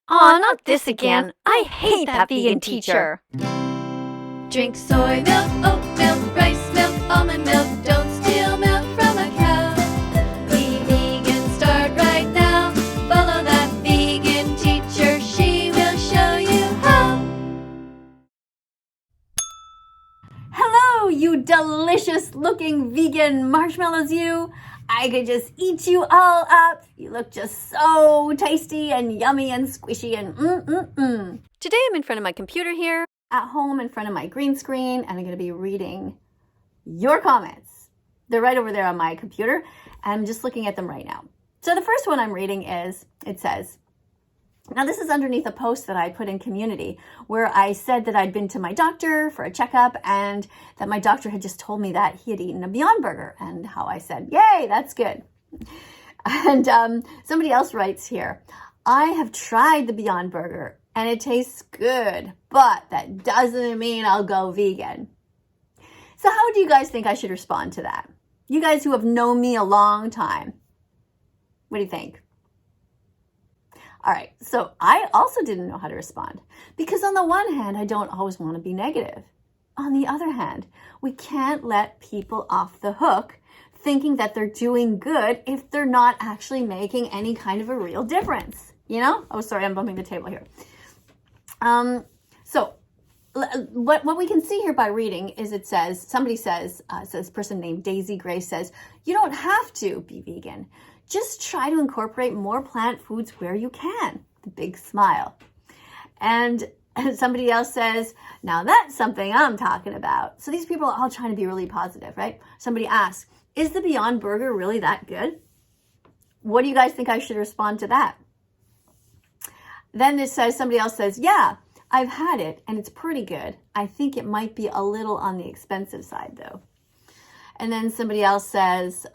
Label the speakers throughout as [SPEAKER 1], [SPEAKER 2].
[SPEAKER 1] Aw, not this again. I hate that vegan teacher.
[SPEAKER 2] Drink soy milk, oat milk, rice milk, almond milk. Don't steal milk from a cow. Be vegan, start right now. Follow that vegan teacher. She will show you how.
[SPEAKER 1] Hello, you delicious looking vegan marshmallows, you. I could just eat you all up. You look just so tasty and yummy and squishy and Today I'm in front of my computer here, at home in front of my green screen, and I'm going to be reading your comments. They're right over there on my computer. I'm just looking at them right now. So the first one I'm reading is, it says, now this is underneath a post that I put in community where I said that I'd been to my doctor for a checkup and that my doctor had just told me that he had eaten a Beyond Burger and how I said, yay, that's good. And somebody else writes here, I have tried the Beyond Burger and it tastes good, but that doesn't mean I'll go vegan. So how do you guys think I should respond to that? You guys who have known me a long time, what do you think? All right, so I also didn't know how to respond because on the one hand, I don't always want to be negative. On the other hand, we can't let people off the hook thinking that they're doing good if they're not actually making any kind of a real difference, you know? Oh, sorry, I'm bumping the table here. So what we can see here by reading is it says, somebody says, person named Daisy Grace says, you don't have to be vegan. Just try to incorporate more plant foods where you can. The big smile. And somebody else says, now that's something I'm talking about. So these people are all trying to be really positive, right? Somebody asks, is the Beyond Burger really that good? What do you guys think I should respond to that? Then this says, somebody else says, yeah, I've had it and it's pretty good. I think it might be a little on the expensive side though. And then somebody else says,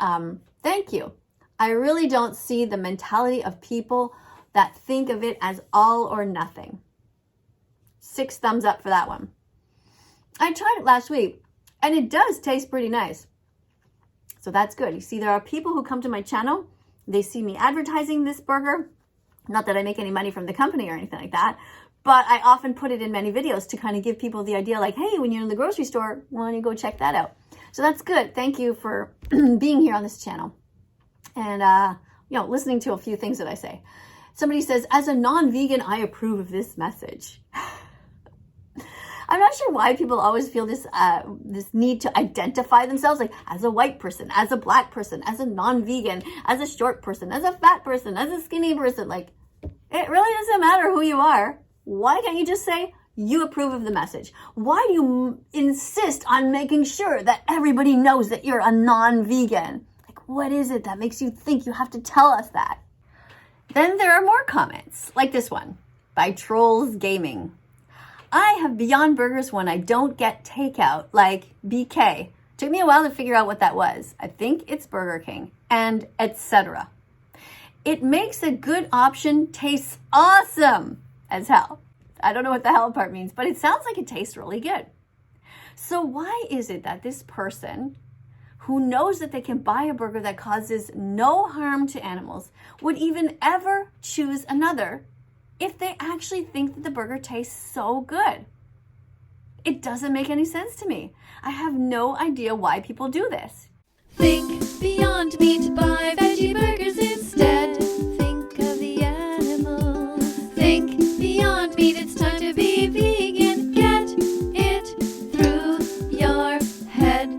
[SPEAKER 1] thank you. I really don't see the mentality of people that think of it as all or nothing. 6 thumbs up for that one. I tried it last week and it does taste pretty nice. So that's good. You see, there are people who come to my channel. They see me advertising this burger. Not that I make any money from the company or anything like that, but I often put it in many videos to kind of give people the idea like, hey, when you're in the grocery store, why don't you go check that out? So that's good. Thank you for being here on this channel. And, listening to a few things that I say. Somebody says, as a non-vegan, I approve of this message. I'm not sure why people always feel this need to identify themselves, like as a white person, as a black person, as a non-vegan, as a short person, as a fat person, as a skinny person. Like, it really doesn't matter who you are. Why can't you just say you approve of the message? Why do you insist on making sure that everybody knows that you're a non-vegan? What is it that makes you think you have to tell us that? Then there are more comments, like this one by Trolls Gaming. I have Beyond Burgers when I don't get takeout, like BK. Took me a while to figure out what that was. I think it's Burger King, and etc. It makes a good option, tastes awesome as hell. I don't know what the hell part means, but it sounds like it tastes really good. So why is it that this person who knows that they can buy a burger that causes no harm to animals would even ever choose another if they actually think that the burger tastes so good? It doesn't make any sense to me. I have no idea why people do this.
[SPEAKER 2] Think beyond meat, buy veggie burgers instead. Think of the animals. Think beyond meat, it's time to be vegan. Get it through your head.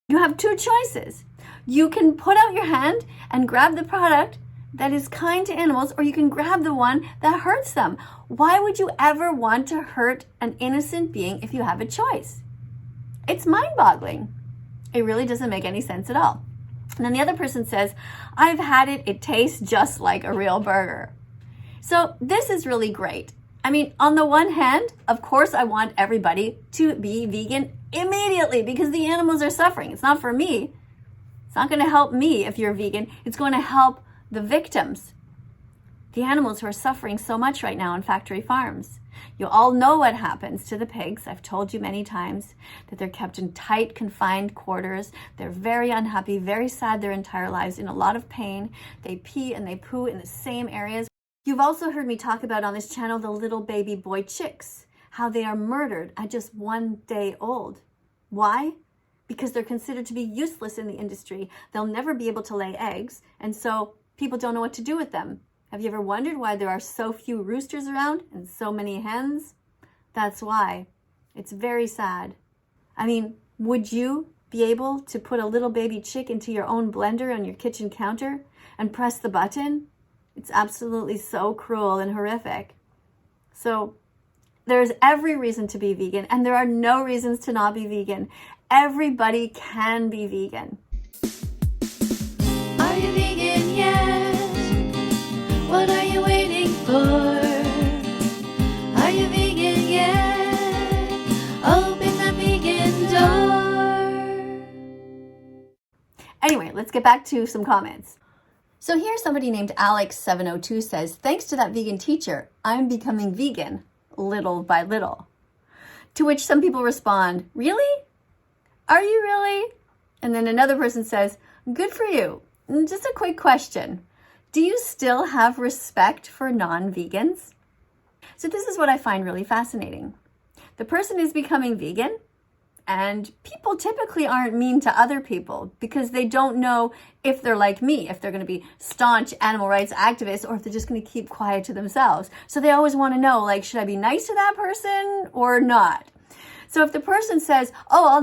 [SPEAKER 1] You have 2 choices. You can put out your hand and grab the product that is kind to animals, or you can grab the one that hurts them. Why would you ever want to hurt an innocent being if you have a choice? It's mind-boggling. It really doesn't make any sense at all. And then the other person says, I've had it, it tastes just like a real burger. So this is really great. I mean, on the one hand, of course, I want everybody to be vegan immediately because the animals are suffering. It's not for me. It's not going to help me if you're vegan. It's going to help the victims, the animals who are suffering so much right now on factory farms. You all know what happens to the pigs. I've told you many times that they're kept in tight, confined quarters. They're very unhappy, very sad their entire lives, in a lot of pain. They pee and they poo in the same areas. You've also heard me talk about on this channel the little baby boy chicks, how they are murdered at just 1 day old. Why? Because they're considered to be useless in the industry. They'll never be able to lay eggs, and so people don't know what to do with them. Have you ever wondered why there are so few roosters around and so many hens? That's why. It's very sad. I mean, would you be able to put a little baby chick into your own blender on your kitchen counter and press the button? It's absolutely so cruel and horrific. So there's every reason to be vegan, and there are no reasons to not be vegan. Everybody can be vegan.
[SPEAKER 2] Are you vegan yet? What are you waiting for? Are you vegan yet? Open the vegan door.
[SPEAKER 1] Anyway, let's get back to some comments. So here somebody named Alex702 says, thanks to that vegan teacher, I'm becoming vegan little by little. To which some people respond, really? Are you really? And then another person says, good for you. Just a quick question. Do you still have respect for non-vegans? So this is what I find really fascinating. The person is becoming vegan, and people typically aren't mean to other people because they don't know if they're like me, if they're going to be staunch animal rights activists, or if they're just going to keep quiet to themselves. So they always want to know, like, should I be nice to that person or not? So if the person says, oh,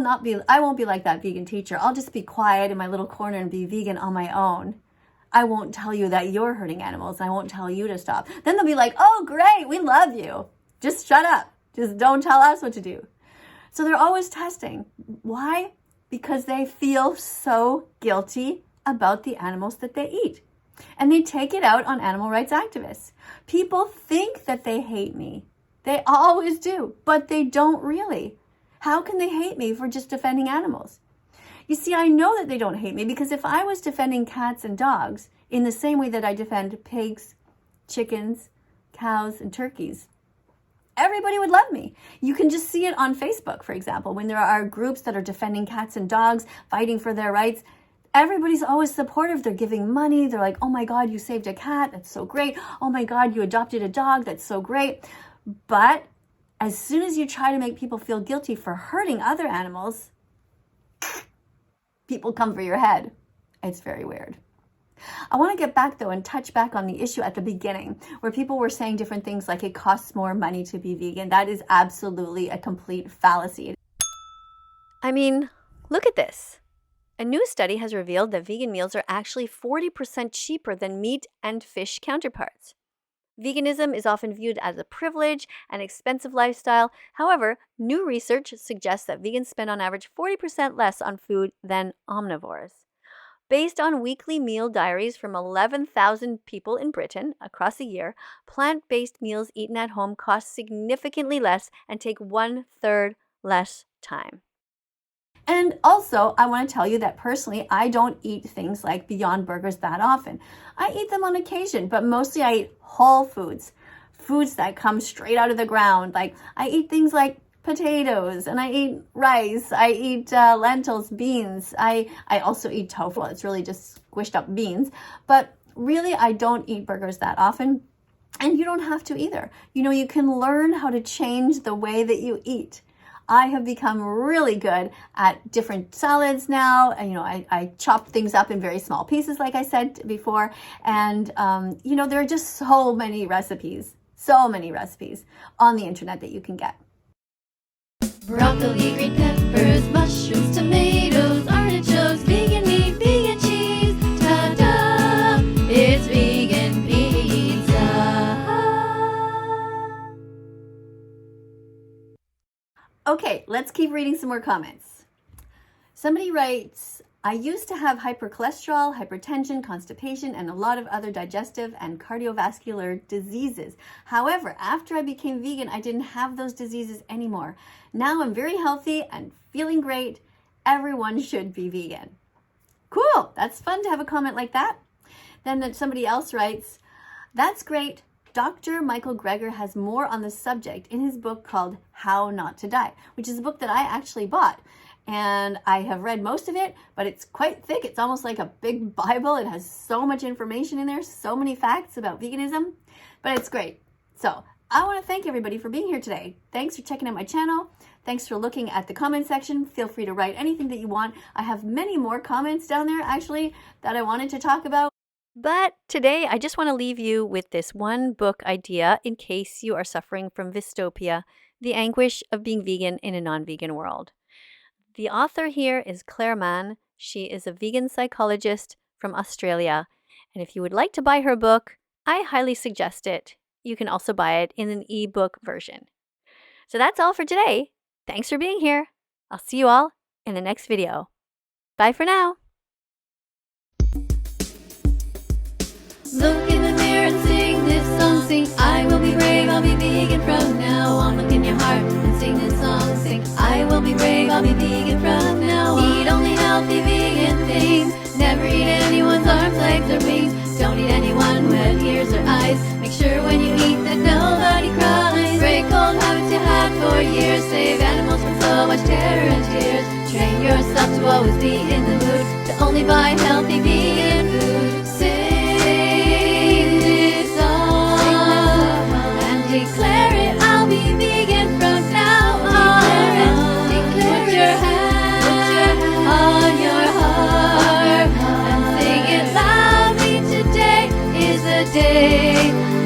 [SPEAKER 1] I won't be like that vegan teacher. I'll just be quiet in my little corner and be vegan on my own. I won't tell you that you're hurting animals. I won't tell you to stop. Then they'll be like, oh, great, we love you. Just shut up. Just don't tell us what to do. So they're always testing. Why? Because they feel so guilty about the animals that they eat. And they take it out on animal rights activists. People think that they hate me. They always do, but they don't really. How can they hate me for just defending animals? You see, I know that they don't hate me because if I was defending cats and dogs in the same way that I defend pigs, chickens, cows, and turkeys, everybody would love me. You can just see it on Facebook, for example, when there are groups that are defending cats and dogs, fighting for their rights. Everybody's always supportive. They're giving money. They're like, oh my God, you saved a cat. That's so great. Oh my God, you adopted a dog. That's so great. But as soon as you try to make people feel guilty for hurting other animals, people come for your head. It's very weird. I want to get back though and touch back on the issue at the beginning where people were saying different things like it costs more money to be vegan. That is absolutely a complete fallacy. I mean, look at this. A new study has revealed that vegan meals are actually 40% cheaper than meat and fish counterparts. Veganism is often viewed as a privilege and expensive lifestyle. However, new research suggests that vegans spend on average 40% less on food than omnivores. Based on weekly meal diaries from 11,000 people in Britain across a year, plant-based meals eaten at home cost significantly less and take 1/3 less time. And also, I want to tell you that personally, I don't eat things like Beyond Burgers that often. I eat them on occasion, but mostly I eat whole foods, foods that come straight out of the ground. Like I eat things like potatoes, and I eat rice, I eat lentils, beans. I also eat tofu. It's really just squished up beans. But really, I don't eat burgers that often. And you don't have to either. You know, you can learn how to change the way that you eat. I have become really good at different salads now. And, you know, I chop things up in very small pieces, like I said before. And, you know, there are just so many recipes on the internet that you can get.
[SPEAKER 2] Broccoli, green peppers, mushrooms, tomatoes, artichokes, vegan meat, vegan cheese. Ta-da! It's vegan pizza.
[SPEAKER 1] Okay, let's keep reading some more comments. Somebody writes, I used to have hypercholesterol, hypertension, constipation, and a lot of other digestive and cardiovascular diseases. However, after I became vegan, I didn't have those diseases anymore. Now I'm very healthy and feeling great. Everyone should be vegan. Cool, that's fun to have a comment like that. Then somebody else writes, that's great. Dr. Michael Greger has more on the subject in his book called How Not to Die, which is a book that I actually bought. and I have read most of it, but it's quite thick. It's almost like a big Bible. It has so much information in there, so many facts about veganism, but it's great. So I want to thank everybody for being here today. Thanks for checking out my channel. Thanks for looking at the comment section. Feel free to write anything that you want. I have many more comments down there actually that I wanted to talk about. But today I just want to leave you with this one book idea in case you are suffering from dystopia, the anguish of being vegan in a non-vegan world. The author here is Claire Mann. She is a vegan psychologist from Australia. And if you would like to buy her book, I highly suggest it. You can also buy it in an ebook version. So that's all for today. Thanks for being here. I'll see you all in the next video. Bye for now.
[SPEAKER 2] Look in the mirror and sing this song. Sing, I will be brave, I'll be vegan from now on. Look in your heart and sing this song. Sing, I will be brave, I'll be vegan from now on. Eat only healthy vegan things. Never eat anyone's arms, legs, or wings. Don't eat anyone who had ears or eyes. Make sure when you eat that nobody cries. Break old habits you had for years. Save animals from so much terror and tears. Train yourself to always be in the mood to only buy healthy vegan food. Sing this song and declare it. I'll be vegan from now on. Declare put your hand on your heart and sing it loudly. Today is the day.